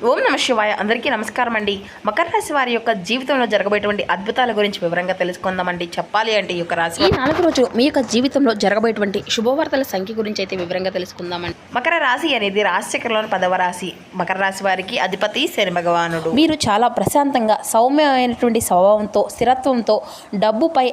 ఓం నమ శివాయ. అందరికీ నమస్కారం అండి. మకర రాశి వారి యొక్క జీవితంలో జరగబోయేటువంటి అద్భుతాల గురించి వివరంగా తెలుసుకుందామండి. చెప్పాలి అంటే ఈ యొక్క రాశి ఈ 4 రోజు మీ యొక్క జీవితంలో జరగబోయేటువంటి శుభవార్తల సంఖ్య గురించి అయితే వివరంగా తెలుసుకుందామండి. మకర రాశి అనేది రాశిచక్రంలోని 10వ రాశి. మకర రాశి వారికి అధిపతి శని భగవానుడు. మీరు చాలా ప్రశాంతంగా సౌమ్యమైనటువంటి స్వభావంతో, స్థిరత్వంతో, డబ్బుపై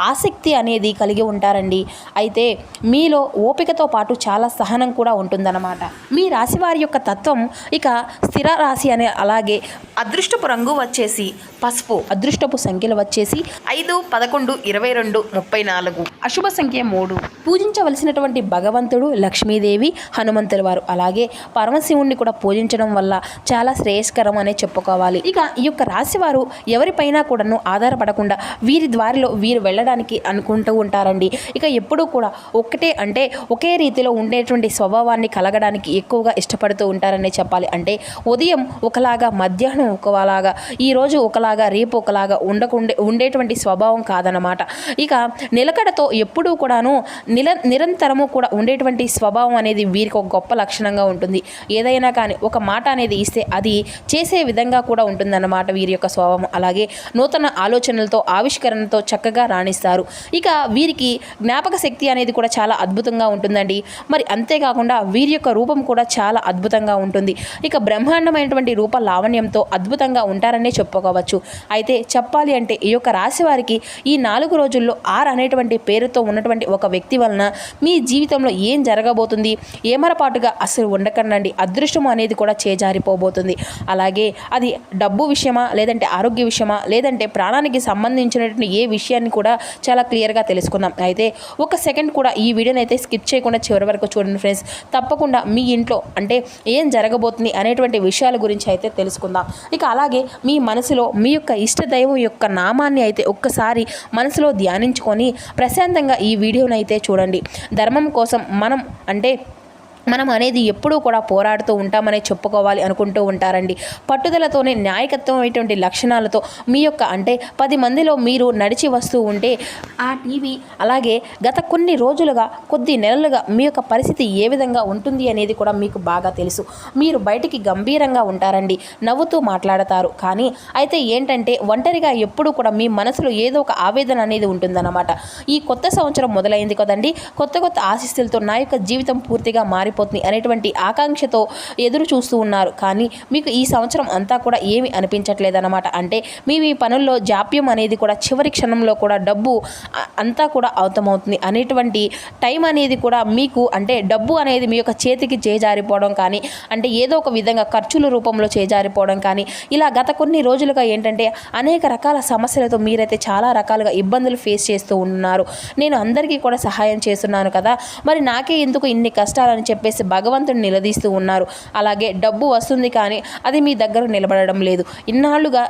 ఆసక్తి అనేది కలిగి ఉంటారండి. అయితే మీలో ఓపికతో పాటు చాలా సహనం కూడా ఉంటుందన్నమాట. మీ రాశి వారి యొక్క తత్వం ఇక స్థిర రాశి అనే, అలాగే అదృష్టపు రంగు వచ్చేసి పసుపు, అదృష్టపు సంఖ్యలు వచ్చేసి 5, 11, 22, 34, అశుభ సంఖ్య 3. పూజించవలసినటువంటి భగవంతుడు లక్ష్మీదేవి, హనుమంతుల వారు, అలాగే పరమశివుణ్ణి కూడా పూజించడం వల్ల చాలా శ్రేయస్కరం అనే చెప్పుకోవాలి. ఇక ఈ యొక్క రాశి వారు ఎవరిపైనా కూడాను ఆధారపడకుండా వీరి ద్వారిలో వీరు వెళ్ళడానికి అనుకుంటూ ఉంటారండి. ఇక ఎప్పుడూ కూడా ఒకే రీతిలో ఉండేటువంటి స్వభావాన్ని కలగడానికి ఎక్కువగా ఇష్టపడుతూ ఉంటారనే చెప్పాలి. అంటే ఉదయం ఒకలాగా, మధ్యాహ్నం ఒకలాగా, ఈరోజు ఒకలాగా, రేపు ఒకలాగా ఉండేటువంటి స్వభావం కాదనమాట. ఇక నిలకడతో ఎప్పుడూ కూడాను నిరంతరము కూడా ఉండేటువంటి స్వభావం అనేది వీరికి ఒక గొప్ప లక్షణంగా ఉంటుంది. ఏదైనా కానీ ఒక మాట అనేది ఇస్తే అది చేసే విధంగా కూడా ఉంటుందన్నమాట వీరి యొక్క స్వభావం. అలాగే నూతన ఆలోచనలతో, ఆవిష్కరణతో చక్కగా రాణిస్తారు. ఇక వీరికి జ్ఞాపక శక్తి అనేది కూడా చాలా అద్భుతంగా ఉంటుందండి. మరి అంతేకాకుండా వీరి యొక్క రూపం కూడా చాలా అద్భుతంగా ఉంటుంది. ఇక బ్రహ్మాండమైనటువంటి రూప లావణ్యంతో అద్భుతంగా ఉంటారనే చెప్పుకోవచ్చు. అయితే చెప్పాలి అంటే ఈ యొక్క రాశి వారికి ఈ 4 రోజుల్లో 6 అనేటువంటి పేరుతో ఉన్నటువంటి ఒక వ్యక్తి వలన మీ జీవితంలో ఏం జరగబోతుంది, ఏమరపాటుగా అసలు ఉండకండి. అదృష్టం అనేది కూడా చేజారిపోబోతుంది. అలాగే అది డబ్బు విషయమా, లేదంటే ఆరోగ్య విషయమా, లేదంటే ప్రాణానికి సంబంధించినటువంటి ఏ విషయాన్ని కూడా చాలా క్లియర్గా తెలుసుకుందాం. అయితే ఒక సెకండ్ కూడా ఈ వీడియోని అయితే స్కిప్ చేయకుండా చివరి వరకు చూడండి ఫ్రెండ్స్. తప్పకుండా మీ ఇంట్లో అంటే ఏం జరగబోతుంది అనేటువంటి విషయాల గురించి అయితే తెలుసుకుందాం. ఇక అలాగే మీ మనసులో మీ యొక్క ఇష్టదైవం యొక్క నామాన్ని అయితే ఒక్కసారి మనసులో ధ్యానించుకొని ప్రశాంతంగా ఈ వీడియోని అయితే చూడండి. ధర్మం కోసం మనం అనేది ఎప్పుడూ కూడా పోరాడుతూ ఉంటామనే చెప్పుకోవాలి అనుకుంటూ ఉంటారండి. పట్టుదలతోనే, న్యాయకత్వం అయినటువంటి లక్షణాలతో మీ యొక్క 10 మందిలో మీరు నడిచి వస్తూ ఉంటే ఆ టీవీ అలాగే గత కొన్ని రోజులుగా, కొద్ది నెలలుగా మీ యొక్క పరిస్థితి ఏ విధంగా ఉంటుంది అనేది కూడా మీకు బాగా తెలుసు. మీరు బయటికి గంభీరంగా ఉంటారండి, నవ్వుతూ మాట్లాడతారు. కానీ అయితే ఏంటంటే ఒంటరిగా ఎప్పుడూ కూడా మీ మనసులో ఏదో ఒక ఆవేదన అనేది ఉంటుందన్నమాట. ఈ కొత్త సంవత్సరం మొదలైంది కదండి, కొత్త ఆశీస్సులతో నా యొక్క జీవితం పూర్తిగా మారిపోతుంది అనేటువంటి ఆకాంక్షతో ఎదురు చూస్తూ ఉన్నారు. కానీ మీకు ఈ సంవత్సరం అంతా కూడా ఏమి అనిపించట్లేదన్నమాట. అంటే మీ పనుల్లో జాప్యం అనేది కూడా చివరి క్షణంలో కూడా డబ్బు అంతా కూడా అవుతమవుతుంది అనేటువంటి టైం అనేది కూడా మీకు డబ్బు అనేది మీ యొక్క చేతికి చేజారిపోవడం కానీ, ఏదో ఒక విధంగా ఖర్చుల రూపంలో చేజారిపోవడం కానీ, ఇలా గత కొన్ని రోజులుగా ఏంటంటే అనేక రకాల సమస్యలతో మీరైతే చాలా రకాలుగా ఇబ్బందులు ఫేస్ చేస్తూ ఉన్నారు. నేను అందరికీ కూడా సహాయం చేస్తున్నాను కదా, మరి నాకే ఎందుకు ఇన్ని కష్టాలని చెప్పేసి భగవంతుడిని నిలదీస్తూ ఉన్నారు. అలాగే డబ్బు వస్తుంది కానీ అది మీ దగ్గర నిలబడడం లేదు. ఇన్నాళ్లుగా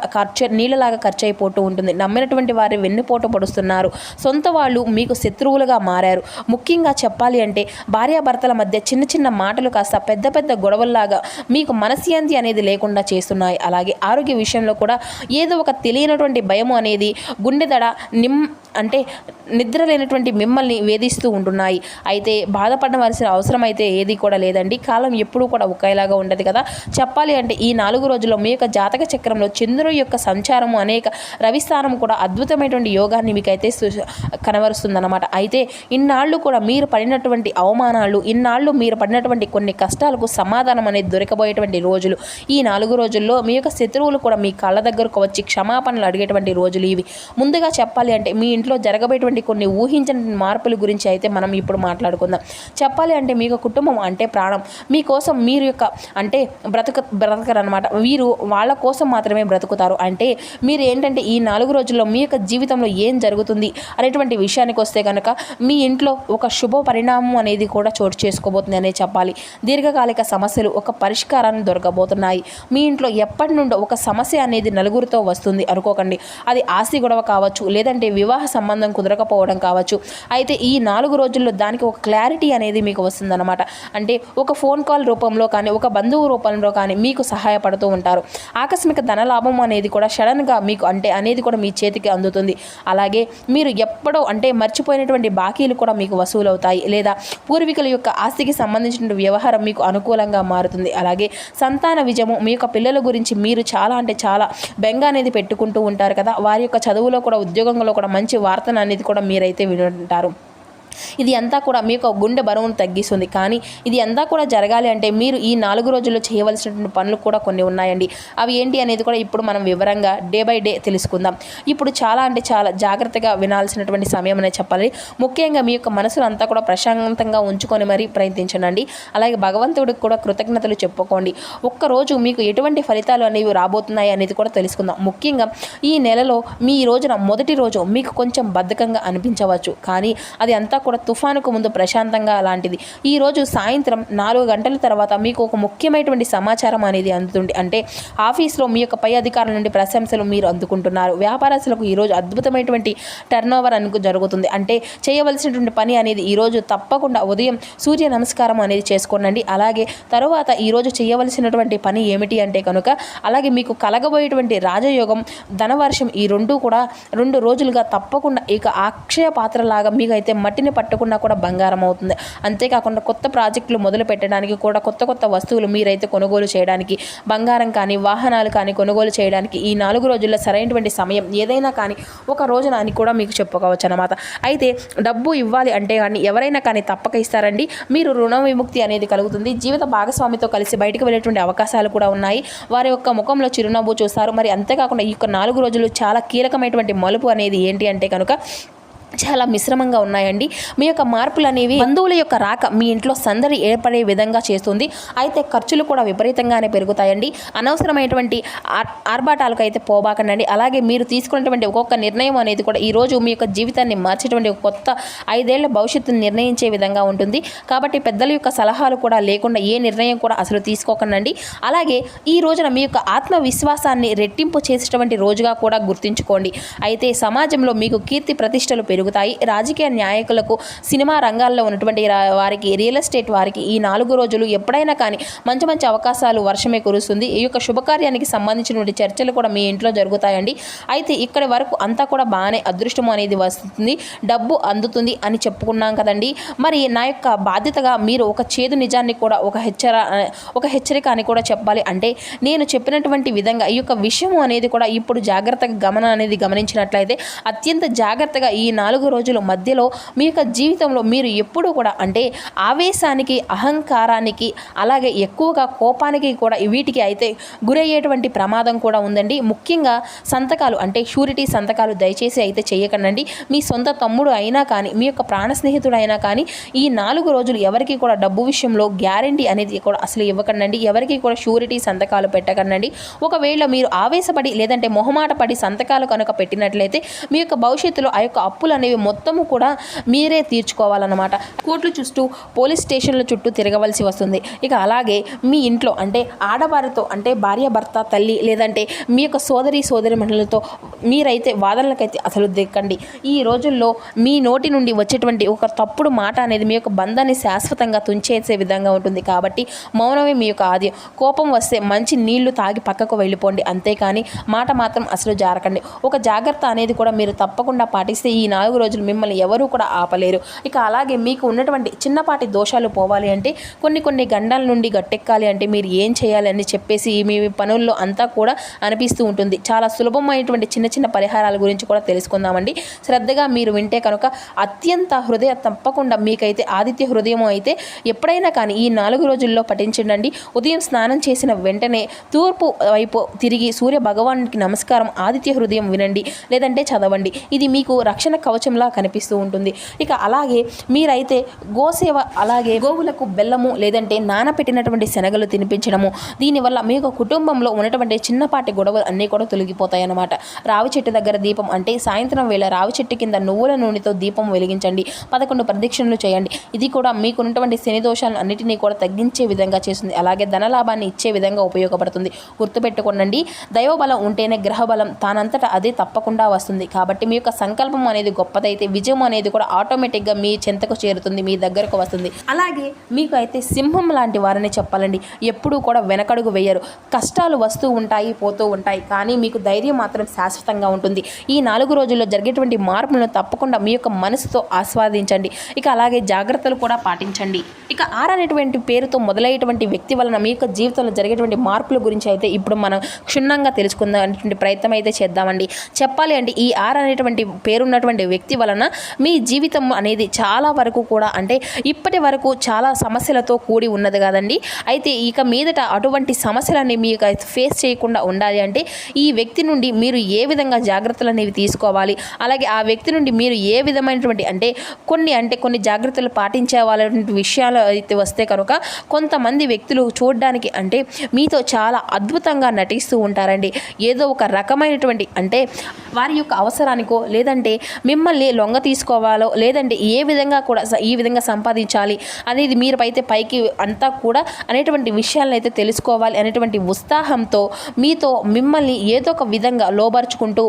నీళ్ళలాగా ఖర్చు అయిపోతూ ఉంటుంది. నమ్మినటువంటి వారి వెన్నుపోటు పడుస్తున్నారు. సొంత వాళ్ళు మీకు శత్రువులుగా మారారు. ముఖ్యంగా చెప్పాలి అంటే భార్యాభర్తల మధ్య చిన్న మాటలు కాస్త పెద్ద గొడవల్లాగా మీకు మనశ్శాంతి అనేది లేకుండా చేస్తున్నాయి. అలాగే ఆరోగ్య విషయంలో కూడా ఏదో ఒక తెలియనటువంటి భయము అనేది గుండెదడ నిద్ర లేనటువంటి మిమ్మల్ని వేధిస్తూ ఉంటున్నాయి. అయితే బాధపడవలసిన అవసరం అయితే ఏది కూడా లేదండి. కాలం ఎప్పుడూ కూడా ఒకేలాగా ఉండదు కదా. చెప్పాలి అంటే ఈ 4 రోజుల్లో మీ యొక్క జాతక చక్రంలో చంద్రుడి యొక్క సంచారము, అనేక రవిస్థానం కూడా అద్భుతమైనటువంటి యోగాన్ని మీకైతే కనబరుస్తుందన్నమాట. అయితే ఇన్నాళ్ళు కూడా మీరు పడినటువంటి అవమానాలు, ఇన్నాళ్ళు మీరు పడినటువంటి కొన్ని కష్టాలకు సమాధానం అనేది దొరకబోయేటువంటి రోజులు ఈ 4 రోజుల్లో. మీ యొక్క శత్రువులు కూడా మీ కళ్ళ దగ్గరకు వచ్చి క్షమాపణలు అడిగేటువంటి రోజులు ఇవి. ముందుగా చెప్పాలి అంటే మీ ఇంట్లో జరగబోయేటువంటి కొన్ని ఊహించని మార్పుల గురించి అయితే మనం ఇప్పుడు మాట్లాడుకుందాం. చెప్పాలి అంటే మీ యొక్క కుటుంబం ప్రాణం. మీకోసం మీరు యొక్క బ్రతకరనమాట. వీరు వాళ్ళ కోసం మాత్రమే బ్రతుకుతారు. మీరు ఏంటంటే ఈ 4 రోజుల్లో మీ యొక్క జీవితంలో ఏం జరుగుతుంది అనేటువంటి విషయానికి వస్తే కనుక మీ ఇంట్లో ఒక శుభ పరిణామం అనేది కూడా చోటు చేసుకోబోతుంది అనే చెప్పాలి. దీర్ఘకాలిక సమస్యలు ఒక పరిష్కారాన్ని దొరకబోతున్నాయి. మీ ఇంట్లో ఎప్పటి నుండో ఒక సమస్య అనేది నలుగురితో వస్తుంది అనుకోకండి. అది ఆస్తి గొడవ కావచ్చు, లేదంటే వివాహ సంబంధం కుదరకపోవడం కావచ్చు. అయితే ఈ 4 రోజుల్లో దానికి ఒక క్లారిటీ అనేది మీకు వస్తుందన్నమాట. అంటే ఒక ఫోన్ కాల్ రూపంలో కానీ ఒక బంధువు రూపంలో కానీ మీకు సహాయపడుతూ ఉంటారు. ఆకస్మిక ధనలాభం అనేది కూడా సడన్గా మీకు అంటే అనేది కూడా మీ చేతికి అందుతుంది. అలాగే మీరు ఎప్పుడో అంటే మర్చిపోయినటువంటి బాకీలు కూడా మీకు వసూలవుతాయి, లేదా పూర్వీకుల యొక్క ఆస్తికి సంబంధించిన వ్యవహారం మీకు అనుకూలంగా మారుతుంది. అలాగే సంతాన విజయము, మీ యొక్క పిల్లల గురించి మీరు చాలా అంటే చాలా బెంగ అనేది పెట్టుకుంటూ ఉంటారు కదా, వారి యొక్క చదువులో కూడా ఉద్యోగంలో కూడా మంచి వార్తను అనేది కూడా మీరైతే వింటారు. ఇది అంతా కూడా మీకు గుండె బరువును తగ్గిస్తుంది. కానీ ఇది అంతా కూడా జరగాలి అంటే మీరు ఈ 4 రోజుల్లో చేయవలసినటువంటి పనులు కూడా కొన్ని ఉన్నాయండి. అవి ఏంటి అనేది కూడా ఇప్పుడు మనం వివరంగా డే బై డే తెలుసుకుందాం. ఇప్పుడు చాలా అంటే చాలా జాగ్రత్తగా వినాల్సినటువంటి సమయం అనే చెప్పాలి. ముఖ్యంగా మీ యొక్క మనసును అంతా కూడా ప్రశాంతంగా ఉంచుకొని మరీ ప్రయత్నించండి. అలాగే భగవంతుడికి కూడా కృతజ్ఞతలు చెప్పుకోండి. ఒక్కరోజు మీకు ఎటువంటి ఫలితాలు అనేవి రాబోతున్నాయి అనేది కూడా తెలుసుకుందాం. ముఖ్యంగా ఈ నెలలో మీ రోజున మొదటి రోజు మీకు కొంచెం బద్ధకంగా అనిపించవచ్చు, కానీ అది అంతా కూడా తుఫానుకు ముందు ప్రశాంతంగా అలాంటిది. ఈరోజు సాయంత్రం 4 గంటల తర్వాత మీకు ఒక ముఖ్యమైనటువంటి సమాచారం అనేది అందుతుంది. అంటే ఆఫీస్లో మీ యొక్క పై అధికారుల నుండి ప్రశంసలు మీరు అందుకుంటున్నారు. వ్యాపారస్తులకు ఈరోజు అద్భుతమైనటువంటి టర్నోవర్ అనుకు జరుగుతుంది. అంటే చేయవలసినటువంటి పని అనేది ఈరోజు తప్పకుండా ఉదయం సూర్య నమస్కారం అనేది చేసుకోండి. అలాగే తరువాత ఈరోజు చేయవలసినటువంటి పని ఏమిటి అంటే కనుక అలాగే మీకు కలగబోయేటువంటి రాజయోగం, ధనవర్షం ఈ రెండూ కూడా 2 రోజులుగా తప్పకుండా ఇక అక్షయ పాత్రలాగా మీకు అయితే మట్టిని పట్టకుండా కూడా బంగారం అవుతుంది. అంతేకాకుండా కొత్త ప్రాజెక్టులు మొదలు పెట్టడానికి కూడా కొత్త వస్తువులు మీరైతే కొనుగోలు చేయడానికి, బంగారం కానీ వాహనాలు కానీ కొనుగోలు చేయడానికి ఈ 4 రోజుల్లో సరైనటువంటి సమయం ఏదైనా కానీ ఒక రోజున అని కూడా మీకు చెప్పుకోవచ్చు అన్నమాట. అయితే డబ్బు ఇవ్వాలి అంటే కానీ ఎవరైనా కానీ తప్పక ఇస్తారండి. మీరు రుణ విముక్తి అనేది కలుగుతుంది. జీవిత భాగస్వామితో కలిసి బయటకు వెళ్ళేటువంటి అవకాశాలు కూడా ఉన్నాయి. వారి యొక్క ముఖంలో చిరునవ్వు చూస్తారు. మరి అంతేకాకుండా ఈ యొక్క 4 రోజులు చాలా కీలకమైనటువంటి మలుపు అనేది ఏంటి అంటే కనుక చాలా మిశ్రమంగా ఉన్నాయండి. మీ యొక్క మార్పులు అనేవి బంధువుల యొక్క రాక మీ ఇంట్లో సందడి ఏర్పడే విధంగా చేస్తుంది. అయితే ఖర్చులు కూడా విపరీతంగానే పెరుగుతాయండి. అనవసరమైనటువంటి ఆర్భాటాలకు అయితే పోబాకండి. అలాగే మీరు తీసుకున్నటువంటి ఒక్కొక్క నిర్ణయం అనేది కూడా ఈరోజు మీ యొక్క జీవితాన్ని మార్చేటువంటి కొత్త 5 ఏళ్ల భవిష్యత్తును నిర్ణయించే విధంగా ఉంటుంది. కాబట్టి పెద్దల యొక్క సలహాలు కూడా లేకుండా ఏ నిర్ణయం కూడా అసలు తీసుకోకండి. అలాగే ఈ రోజున మీ యొక్క ఆత్మవిశ్వాసాన్ని రెట్టింపు చేసేటువంటి రోజుగా కూడా గుర్తుంచుకోండి. అయితే సమాజంలో మీకు కీర్తి ప్రతిష్టలు పెరుగుతాయి. రాజకీయ నాయకులకు, సినిమా రంగాల్లో ఉన్నటువంటి వారికి, రియల్ ఎస్టేట్ వారికి ఈ 4 రోజులు ఎప్పుడైనా కానీ మంచి అవకాశాలు వర్షమే కురుస్తుంది. ఈ యొక్క శుభకార్యానికి సంబంధించినటువంటి చర్చలు కూడా మీ ఇంట్లో జరుగుతాయండి. అయితే ఇక్కడి వరకు అంతా కూడా బాగానే అదృష్టం అనేది వస్తుంది, డబ్బు అందుతుంది అని చెప్పుకున్నాం కదండి. మరి నా యొక్క బాధ్యతగా మీరు ఒక చేదు నిజాన్ని కూడా ఒక హెచ్చరిక అని కూడా చెప్పాలి. అంటే నేను చెప్పినటువంటి విధంగా ఈ యొక్క విషయం అనేది కూడా ఇప్పుడు జాగ్రత్తగా గమనించినట్లయితే అత్యంత జాగ్రత్తగా ఈ 4 రోజుల మధ్యలో మీ యొక్క జీవితంలో మీరు ఎప్పుడూ కూడా అంటే ఆవేశానికి, అహంకారానికి, అలాగే ఎక్కువగా కోపానికి కూడా వీటికి అయితే గురయ్యేటువంటి ప్రమాదం కూడా ఉందండి. ముఖ్యంగా సంతకాలు అంటే షూరిటీ సంతకాలు దయచేసి అయితే చేయకండి. మీ సొంత తమ్ముడు అయినా కానీ, మీ యొక్క ప్రాణ స్నేహితుడు అయినా కానీ ఈ 4 రోజులు ఎవరికి కూడా డబ్బు విషయంలో గ్యారంటీ అనేది కూడా అసలు ఇవ్వకండి. ఎవరికి కూడా షూరిటీ సంతకాలు పెట్టకండి. ఒకవేళ మీరు ఆవేశపడి లేదంటే మొహమాట పడి సంతకాలు కనుక పెట్టినట్లయితే మీ యొక్క భవిష్యత్తులో ఆ యొక్క అప్పులు అనేవి మొత్తము కూడా మీరే తీర్చుకోవాలన్నమాట. కోర్టుల చుట్టూ, పోలీస్ స్టేషన్ల చుట్టూ తిరగవలసి వస్తుంది. ఇక అలాగే మీ ఇంట్లో అంటే ఆడవారితో అంటే భార్య, భర్త, తల్లి లేదంటే మీ యొక్క సోదరి మండలతో మీరైతే వాదనలకైతే అసలు దిక్కండి. ఈ రోజుల్లో మీ నోటి నుండి వచ్చేటువంటి ఒక తప్పుడు మాట అనేది మీ యొక్క బంధాన్ని శాశ్వతంగా తుంచేసే విధంగా ఉంటుంది. కాబట్టి మౌనమే మీ యొక్క ఆద్యం. కోపం వస్తే మంచి నీళ్లు తాగి పక్కకు వెళ్ళిపోండి. అంతేకాని మాట మాత్రం అసలు జారకండి. ఒక జాగ్రత్త అనేది కూడా మీరు తప్పకుండా పాటిస్తే ఈ 4 రోజులు మిమ్మల్ని ఎవరూ కూడా ఆపలేరు. ఇక అలాగే మీకు ఉన్నటువంటి చిన్నపాటి దోషాలు పోవాలి అంటే కొన్ని గండాల నుండి గట్టెక్కాలి అంటే మీరు ఏం చేయాలి అని చెప్పేసి మీ పనుల్లో అంతా కూడా అనిపిస్తూ ఉంటుంది. చాలా సులభమైనటువంటి చిన్న పరిహారాల గురించి కూడా తెలుసుకుందామండి. శ్రద్ధగా మీరు వింటే కనుక అత్యంత తప్పకుండా మీకైతే ఆదిత్య హృదయం అయితే ఎప్పుడైనా కానీ ఈ 4 రోజుల్లో పఠించండి. ఉదయం స్నానం చేసిన వెంటనే తూర్పు వైపు తిరిగి సూర్య భగవానునికి నమస్కారం, ఆదిత్య హృదయం వినండి లేదంటే చదవండి. ఇది మీకు రక్షణ కవచంలా కనిపిస్తూ ఉంటుంది. ఇక అలాగే మీరైతే గోసేవ, అలాగే గోవులకు బెల్లము లేదంటే నానపెట్టినటువంటి శనగలు తినిపించడము, దీనివల్ల మీకు కుటుంబంలో ఉన్నటువంటి చిన్నపాటి గొడవలు అన్నీ కూడా తొలగిపోతాయి అన్నమాట. రావి చెట్టు దగ్గర దీపం అంటే సాయంత్రం వేళ రావి చెట్టు కింద నువ్వుల నూనెతో దీపం వెలిగించండి. 11 ప్రదక్షిణలు చేయండి. ఇది కూడా మీకు ఉన్నటువంటి శని దోషాలను అన్నిటినీ కూడా తగ్గించే విధంగా చేస్తుంది. అలాగే ధనలాభాన్ని ఇచ్చే విధంగా ఉపయోగపడుతుంది. గుర్తుపెట్టుకోండి, దైవబలం ఉంటేనే గ్రహబలం తానంతటా అదే తప్పకుండా వస్తుంది. కాబట్టి మీ యొక్క సంకల్పం అనేది గొప్ప గొప్పదైతే విజయం అనేది కూడా ఆటోమేటిక్గా మీ చెంతకు చేరుతుంది, మీ దగ్గరకు వస్తుంది. అలాగే మీకు అయితే సింహం లాంటి వారని చెప్పాలండి. ఎప్పుడూ కూడా వెనకడుగు వేయరు. కష్టాలు వస్తూ ఉంటాయి, పోతూ ఉంటాయి, కానీ మీకు ధైర్యం మాత్రం శాశ్వతంగా ఉంటుంది. ఈ 4 రోజుల్లో జరిగేటువంటి మార్పులను తప్పకుండా మీ యొక్క మనసుతో ఆస్వాదించండి. ఇక అలాగే జాగ్రత్తలు కూడా పాటించండి. ఇక 6 అనేటువంటి పేరుతో మొదలయ్యేటువంటి వ్యక్తి వలన మీ యొక్క జీవితంలో జరిగేటువంటి మార్పుల గురించి అయితే ఇప్పుడు మనం క్షుణ్ణంగా తెలుసుకుందాం అనేటువంటి ప్రయత్నం అయితే చేద్దామండి. చెప్పాలి అంటే ఈ 6 అనేటువంటి పేరున్నటువంటి వ్యక్తి వలన మీ జీవితం అనేది చాలా వరకు కూడా అంటే ఇప్పటి వరకు చాలా సమస్యలతో కూడి ఉన్నది కదండి. అయితే ఇక మీదట అటువంటి సమస్యలన్నీ మీకు ఫేస్ చేయకుండా ఉండాలి అంటే ఈ వ్యక్తి నుండి మీరు ఏ విధంగా జాగ్రత్తలు అనేవి తీసుకోవాలి, అలాగే ఆ వ్యక్తి నుండి మీరు ఏ విధమైనటువంటి కొన్ని జాగ్రత్తలు పాటించే వాళ్ళటువంటి విషయాలు అయితే వస్తే కనుక కొంతమంది వ్యక్తులు చూడడానికి అంటే మీతో చాలా అద్భుతంగా నటిస్తూ ఉంటారండి. ఏదో ఒక రకమైనటువంటి అంటే వారి యొక్క అవసరానికో లేదంటే మిమ్మల్ని లొంగ తీసుకోవాలో లేదంటే ఏ విధంగా కూడా ఈ విధంగా సంపాదించాలి అనేది మీరు అయితే పైకి అంతా కూడా అనేటువంటి విషయాలను అయితే తెలుసుకోవాలి అనేటువంటి ఉత్సాహంతో మీతో మిమ్మల్ని ఏదో ఒక విధంగా లోబరుచుకుంటూ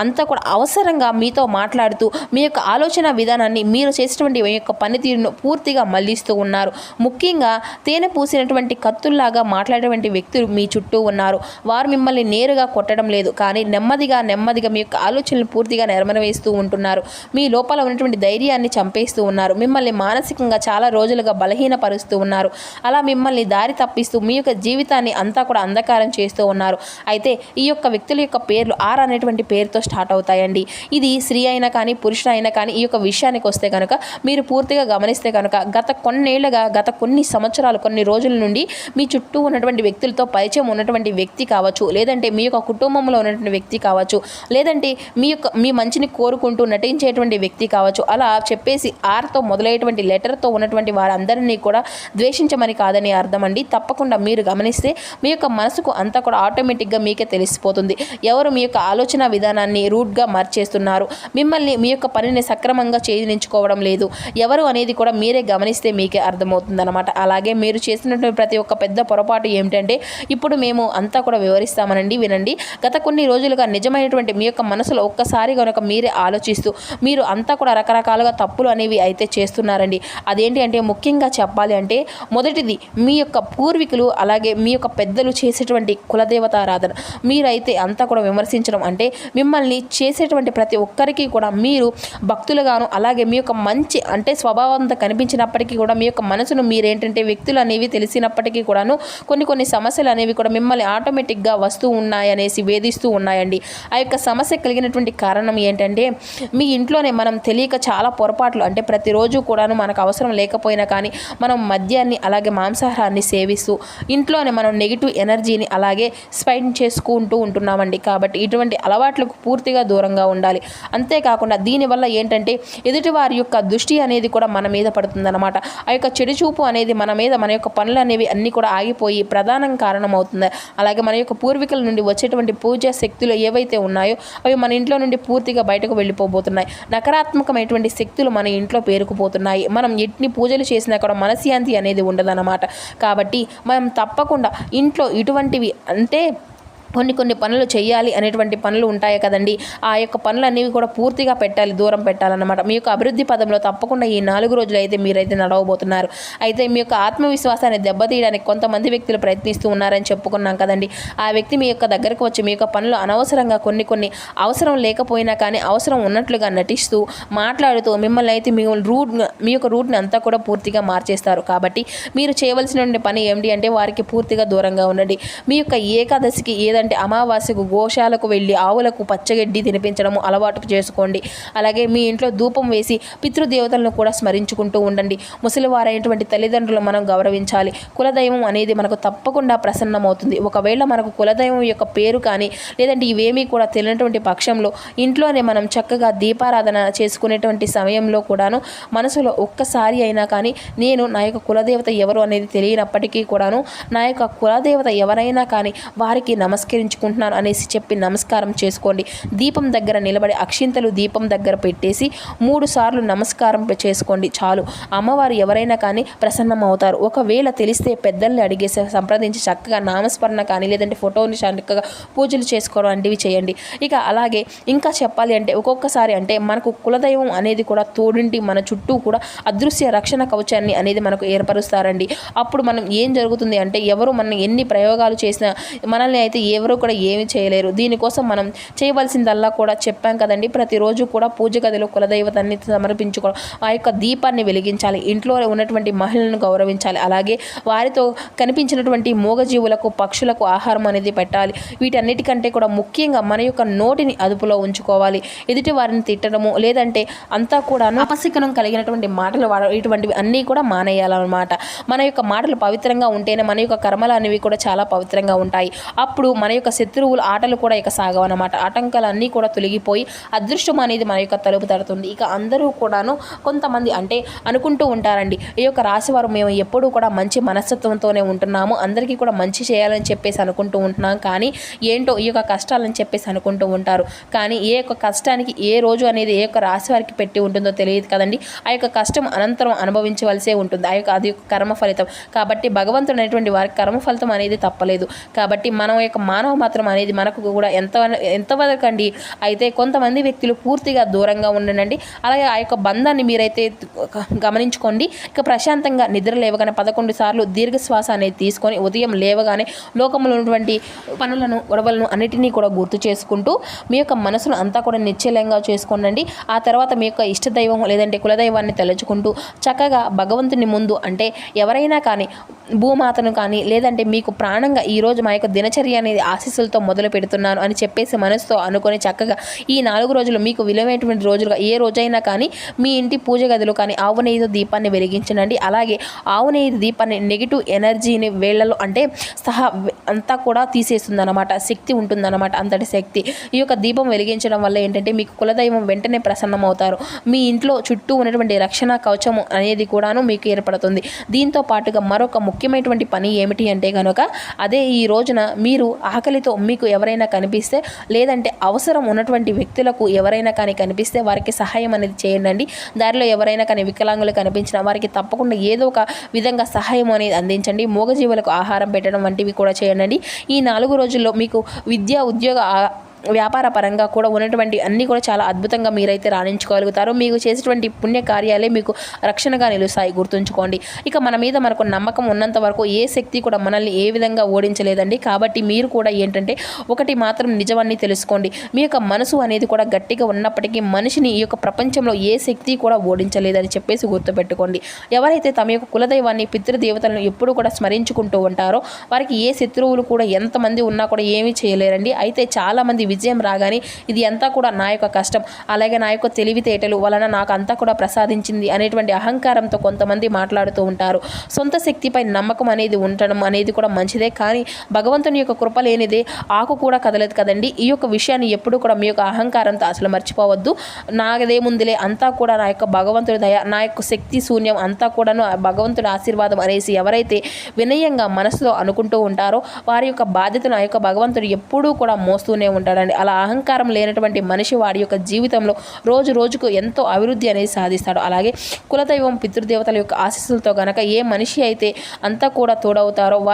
అంతా కూడా అవసరంగా మీతో మాట్లాడుతూ మీ యొక్క ఆలోచన విధానాన్ని మీరు చేసేటువంటి మీ యొక్క పనితీరును పూర్తిగా మళ్లిస్తూ ఉన్నారు. ముఖ్యంగా తేనె పూసినటువంటి కత్తుల్లాగా మాట్లాడేటువంటి వ్యక్తులు మీ చుట్టూ ఉన్నారు. వారు మిమ్మల్ని నేరుగా కొట్టడం లేదు, కానీ నెమ్మదిగా మీ యొక్క ఆలోచనలు పూర్తిగా నెరవేరుస్తూ ఉంటున్నారు. మీ లోపల ఉన్నటువంటి ధైర్యాన్ని చంపేస్తూ ఉన్నారు. మిమ్మల్ని మానసికంగా చాలా రోజులుగా బలహీనపరుస్తూ ఉన్నారు. అలా మిమ్మల్ని దారి తప్పిస్తూ మీ యొక్క జీవితాన్ని అంతా కూడా అంధకారం చేస్తూ ఉన్నారు. అయితే ఈ యొక్క వ్యక్తుల యొక్క పేర్లు 6 అనేటువంటి పేరుతో స్టార్ట్ అవుతాయండి. ఇది స్త్రీ అయినా కానీ పురుషుడు అయినా కానీ ఈ యొక్క విషయానికి వస్తే కనుక మీరు పూర్తిగా గమనిస్తే కనుక గత కొన్ని సంవత్సరాలు కొన్ని రోజుల నుండి మీ చుట్టూ ఉన్నటువంటి వ్యక్తులతో పరిచయం ఉన్నటువంటి వ్యక్తి కావచ్చు, లేదంటే మీ యొక్క కుటుంబంలో ఉన్నటువంటి వ్యక్తి కావచ్చు, లేదంటే మీ మంచిని కోరుకుంటూ నటించేటువంటి వ్యక్తి కావచ్చు. అలా చెప్పేసి 6తో మొదలయ్యేటువంటి లెటర్తో ఉన్నటువంటి వారందరినీ కూడా ద్వేషించమని కాదని అర్థం అండి. తప్పకుండా మీరు గమనిస్తే మీ యొక్క మనసుకు అంతా కూడా ఆటోమేటిక్గా మీకే తెలిసిపోతుంది. ఎవరు మీ యొక్క ఆలోచన విధానాన్ని రూట్గా మార్చేస్తున్నారు, మిమ్మల్ని మీ యొక్క పనిని సక్రమంగా చేయించుకోవడం లేదు ఎవరు అనేది కూడా మీరే గమనిస్తే మీకే అర్థమవుతుందన్నమాట. అలాగే మీరు చేసినటువంటి ప్రతి ఒక్క పెద్ద పొరపాటు ఏమిటంటే ఇప్పుడు మేము అంతా కూడా వివరిస్తామనండి, వినండి. గత కొన్ని రోజులుగా నిజమైనటువంటి మీ యొక్క మనసులో ఒక్కసారి కనుక మీరే ఆలోచిస్తూ మీరు అంతా కూడా రకరకాలుగా తప్పులు అనేవి అయితే చేస్తున్నారండి. అదేంటి అంటే ముఖ్యంగా చెప్పాలి అంటే మొదటిది మీ యొక్క పూర్వీకులు అలాగే మీ యొక్క పెద్దలు చేసేటువంటి కులదేవతారాధన మీరైతే అంతా కూడా విమర్శించడం అంటే మిమ్మల్ని చేసేటువంటి ప్రతి ఒక్కరికి కూడా మీరు భక్తులుగాను అలాగే మీ యొక్క మంచి అంటే స్వభావంతో కనిపించినప్పటికీ కూడా మీ యొక్క మనసును మీరేంటంటే వ్యక్తులు అనేవి తెలిసినప్పటికీ కూడాను కొన్ని సమస్యలు అనేవి కూడా మిమ్మల్ని ఆటోమేటిక్గా వస్తూ ఉన్నాయనేసి వేధిస్తూ ఉన్నాయండి. ఆ యొక్క సమస్య కలిగినటువంటి కారణం ఏంటంటే మీ ఇంట్లోనే మనం తెలియక చాలా పొరపాట్లు అంటే ప్రతిరోజు కూడాను మనకు అవసరం లేకపోయినా కానీ మనం మద్యాన్ని అలాగే మాంసాహారాన్ని సేవిస్తూ ఇంట్లోనే మనం నెగిటివ్ ఎనర్జీని అలాగే స్పెండ్ చేసుకుంటూ ఉంటున్నామండి. కాబట్టి ఇటువంటి అలవాట్లకు పూర్తిగా దూరంగా ఉండాలి. అంతేకాకుండా దీనివల్ల ఏంటంటే ఎదుటివారి యొక్క దృష్టి అనేది కూడా మన మీద పడుతుందన్నమాట. ఆ యొక్క చెడు చూపు అనేది మన మీద మన యొక్క పనులు అనేవి అన్నీ కూడా ఆగిపోయి ప్రధానం కారణం అవుతుంది. అలాగే మన యొక్క పూర్వీకుల నుండి వచ్చేటువంటి పూజా శక్తులు ఏవైతే ఉన్నాయో అవి మన ఇంట్లో నుండి పూర్తిగా బయటకు వెళ్ళిపోబోతున్నాయి. నకారాత్మకమైనటువంటి శక్తులు మన ఇంట్లో పేరుకుపోతున్నాయి. మనం ఎన్ని పూజలు చేసినా కూడా మనశ్శాంతి అనేది ఉండదన్నమాట. కాబట్టి మనం తప్పకుండా ఇంట్లో ఇటువంటివి అంటే కొన్ని పనులు చేయాలి అనేటువంటి పనులు ఉంటాయి కదండి. ఆ యొక్క పనులు అనేవి కూడా పూర్తిగా దూరం పెట్టాలన్నమాట. మీ యొక్క అభివృద్ధి పదంలో తప్పకుండా ఈ 4 రోజులు అయితే మీరైతే నడవబోతున్నారు. అయితే మీ యొక్క ఆత్మవిశ్వాసాన్ని దెబ్బతీయడానికి కొంతమంది వ్యక్తులు ప్రయత్నిస్తూ ఉన్నారని చెప్పుకున్నాం కదండి. ఆ వ్యక్తి మీ యొక్క దగ్గరకు వచ్చి మీ యొక్క పనులు అనవసరంగా కొన్ని అవసరం లేకపోయినా కానీ అవసరం ఉన్నట్లుగా నటిస్తూ మాట్లాడుతూ మిమ్మల్ని అయితే మీ యొక్క రూట్ని అంతా కూడా పూర్తిగా మార్చేస్తారు. కాబట్టి మీరు చేయవలసిన పని ఏమిటి అంటే వారికి పూర్తిగా దూరంగా ఉండండి. మీ యొక్క ఏకాదశికి ఏదంటే అమావాస్యకు గోశాలకు వెళ్ళి ఆవులకు పచ్చగడ్డి తినిపించడము అలవాటు చేసుకోండి. అలాగే మీ ఇంట్లో ధూపం వేసి పితృదేవతలను కూడా స్మరించుకుంటూ ఉండండి. ముసలివారైనటువంటి తల్లిదండ్రులు మనం గౌరవించాలి. కులదైవం అనేది మనకు తప్పకుండా ప్రసన్నమవుతుంది. ఒకవేళ మనకు కులదైవం యొక్క పేరు కానీ లేదంటే ఇవేమీ కూడా తెలియనటువంటి పక్షంలో ఇంట్లోనే మనం చక్కగా దీపారాధన చేసుకునేటువంటి సమయంలో కూడాను మనసులో ఒక్కసారి అయినా కానీ నేను నా యొక్క కులదేవత ఎవరు అనేది తెలియనప్పటికీ కూడాను నా యొక్క కులదేవత ఎవరైనా కానీ వారికి నమస్కరించాలి నమస్కరించుకుంటున్నాను అనేసి చెప్పి నమస్కారం చేసుకోండి. దీపం దగ్గర నిలబడి అక్షింతలు దీపం దగ్గర పెట్టేసి 3 సార్లు నమస్కారం చేసుకోండి చాలు. అమ్మవారు ఎవరైనా కానీ ప్రసన్నం అవుతారు. ఒకవేళ తెలిస్తే పెద్దల్ని అడిగేసి సంప్రదించి చక్కగా నామస్మరణ కానీ లేదంటే ఫోటోని చక్కగా పూజలు చేసుకోవడం వంటివి చేయండి. ఇక అలాగే ఇంకా చెప్పాలి అంటే ఒక్కొక్కసారి అంటే మనకు కులదైవం అనేది కూడా తోడింటి మన చుట్టూ కూడా అదృశ్య రక్షణ కవచాన్ని అనేది మనకు ఏర్పరుస్తారండి. అప్పుడు మనం ఏం జరుగుతుంది అంటే ఎవరు మనం ఎన్ని ప్రయోగాలు చేసినా మనల్ని అయితే ఎవరు కూడా ఏమి చేయలేరు. దీనికోసం మనం చేయవలసిందల్లా కూడా చెప్పాం కదండి. ప్రతిరోజు కూడా పూజ గదిలో కులదైవతాన్ని సమర్పించుకోవడం, ఆ యొక్క దీపాన్ని వెలిగించాలి, ఇంట్లో ఉన్నటువంటి మహిళలను గౌరవించాలి, అలాగే వారితో కనిపించినటువంటి మూగజీవులకు పక్షులకు ఆహారం అనేది పెట్టాలి. వీటన్నిటికంటే కూడా ముఖ్యంగా మన యొక్క నోటిని అదుపులో ఉంచుకోవాలి. ఎదుటి వారిని తిట్టడము లేదంటే అంతా కూడా అపశకునం కలిగినటువంటి మాటలు ఇటువంటివి అన్నీ కూడా మానేయాలన్నమాట. మన యొక్క మాటలు పవిత్రంగా ఉంటేనే మన యొక్క కర్మలు అనేవి కూడా చాలా పవిత్రంగా ఉంటాయి. అప్పుడు మన యొక్క శత్రువుల ఆటలు కూడా ఇక సాగవన్నమాట. ఆటంకాలన్నీ కూడా తొలగిపోయి అదృష్టం అనేది మన యొక్క తలుపు తడుతుంది. ఇక అందరూ కూడాను కొంతమంది అంటే అనుకుంటూ ఉంటారండి, ఈ యొక్క రాశివారు మేము ఎప్పుడూ కూడా మంచి మనస్తత్వంతోనే ఉంటున్నాము, అందరికీ కూడా మంచి చేయాలని చెప్పేసి అనుకుంటూ ఉంటున్నాం, కానీ ఏంటో ఈ యొక్క కష్టాలని చెప్పేసి అనుకుంటూ ఉంటారు. కానీ ఏ యొక్క కష్టానికి ఏ రోజు అనేది ఏ యొక్క రాశి వారికి పెట్టి ఉంటుందో తెలియదు కదండి. ఆ యొక్క కష్టం అనంతరం అనుభవించవలసే ఉంటుంది. అది యొక్క కర్మ ఫలితం. కాబట్టి భగవంతుడు అనేటువంటి వారికి కర్మ ఫలితం అనేది తప్పలేదు. కాబట్టి మనం యొక్క మానవ మాత్రం అనేది మనకు కూడా ఎంతవరకు అండి అయితే కొంతమంది వ్యక్తులు పూర్తిగా దూరంగా ఉండండి. అలాగే ఆ యొక్క బంధాన్ని మీరైతే గమనించుకోండి. ఇక ప్రశాంతంగా నిద్ర లేవగానే 11 సార్లు దీర్ఘశ్వాస అనేది తీసుకొని ఉదయం లేవగానే లోకంలో ఉన్నటువంటి పనులను గొడవలను అన్నిటినీ కూడా గుర్తు చేసుకుంటూ మీ యొక్క మనసును అంతా కూడా నిశ్చలంగా చేసుకోండి. ఆ తర్వాత మీ యొక్క ఇష్టదైవం లేదంటే కులదైవాన్ని తలుచుకుంటూ చక్కగా భగవంతుని ముందు అంటే ఎవరైనా కానీ భూమాతను కానీ లేదంటే మీకు ప్రాణంగా ఈరోజు మా యొక్క దినచర్య అనేది ఆశీస్సులతో మొదలు పెడుతున్నాను అని చెప్పేసి మనసుతో అనుకొని చక్కగా ఈ 4 రోజులు మీకు విలువైనటువంటి రోజులుగా ఏ రోజైనా కానీ మీ ఇంటి పూజ గదిలో కానీ ఆవు నెయ్యితో దీపాన్ని వెలిగించండి. అలాగే ఆవు నెయ్యి దీపాన్ని నెగిటివ్ ఎనర్జీని వేళ్లలో అంటే అంతా కూడా తీసేస్తుందన్నమాట. శక్తి ఉంటుందన్నమాట, అంతటి శక్తి. ఈ యొక్క దీపం వెలిగించడం వల్ల ఏంటంటే మీకు కులదైవం వెంటనే ప్రసన్నం అవుతారు. మీ ఇంట్లో చుట్టూ ఉన్నటువంటి రక్షణ కవచం అనేది కూడాను మీకు ఏర్పడుతుంది. దీంతో పాటుగా మరొక ముఖ్యమైనటువంటి పని ఏమిటి అంటే కనుక అదే ఈ రోజున మీరు ఆకలితో మీకు ఎవరైనా కనిపిస్తే లేదంటే అవసరం ఉన్నటువంటి వ్యక్తులకు ఎవరైనా కానీ కనిపిస్తే వారికి సహాయం అనేది చేయండి. దారిలో ఎవరైనా కానీ వికలాంగులు కనిపించినా వారికి తప్పకుండా ఏదో ఒక విధంగా సహాయం అనేది అందించండి. మూగజీవులకు ఆహారం పెట్టడం వంటివి కూడా చేయండి. ఈ 4 రోజుల్లో మీకు విద్య ఉద్యోగ వ్యాపార పరంగా కూడా ఉన్నటువంటి అన్నీ కూడా చాలా అద్భుతంగా మీరైతే రాణించుకోగలుగుతారు. మీకు చేసేటువంటి పుణ్య కార్యాలే మీకు రక్షణగా నిలుస్తాయి, గుర్తుంచుకోండి. ఇక మన మీద మనకు నమ్మకం ఉన్నంత వరకు ఏ శక్తి కూడా మనల్ని ఏ విధంగా ఓడించలేదండి. కాబట్టి మీరు కూడా ఏంటంటే ఒకటి మాత్రం నిజమని తెలుసుకోండి, మీ యొక్క మనసు అనేది కూడా గట్టిగా ఉన్నప్పటికీ మనిషిని ఈ యొక్క ప్రపంచంలో ఏ శక్తి కూడా ఓడించలేదని చెప్పేసి గుర్తుపెట్టుకోండి. ఎవరైతే తమ యొక్క కులదైవాన్ని పితృదేవతలను ఎప్పుడు కూడా స్మరించుకుంటూ ఉంటారో వారికి ఏ శత్రువులు కూడా ఎంతమంది ఉన్నా కూడా ఏమీ చేయలేరండి. అయితే చాలామంది విజయం రాగానే ఇది అంతా కూడా నా యొక్క కష్టం, అలాగే నా యొక్క తెలివితేటలు వలన నాకు అంతా కూడా ప్రసాదించింది అనేటువంటి అహంకారంతో కొంతమంది మాట్లాడుతూ ఉంటారు. సొంత శక్తిపై నమ్మకం అనేది ఉండడం అనేది కూడా మంచిదే, కానీ భగవంతుని యొక్క కృప లేనిదే ఆకు కూడా కదలదు కదండి. ఈ యొక్క విషయాన్ని ఎప్పుడు కూడా మీ యొక్క అహంకారంతో అసలు మర్చిపోవద్దు. నాదేముందిలే అంతా కూడా నా యొక్క భగవంతుడి దయ, నా యొక్క శక్తి శూన్యం అంతా కూడాను భగవంతుడి ఆశీర్వాదం అనేసి ఎవరైతే వినయంగా మనసులో అనుకుంటూ ఉంటారో వారి యొక్క బాధ్యతను ఆ యొక్క భగవంతుడు ఎప్పుడూ కూడా మోస్తూనే ఉంటాడు. అలా అహంకారం లేనటువంటి మనిషి వాడి యొక్క జీవితంలో రోజు రోజుకు ఎంతో అభివృద్ధి అనేది సాధిస్తాడు. అలాగే కులదైవం పితృదేవతల యొక్క ఆశీస్సులతో గనక ఏ మనిషి అయితే అంతా కూడా తోడవుతారో వారి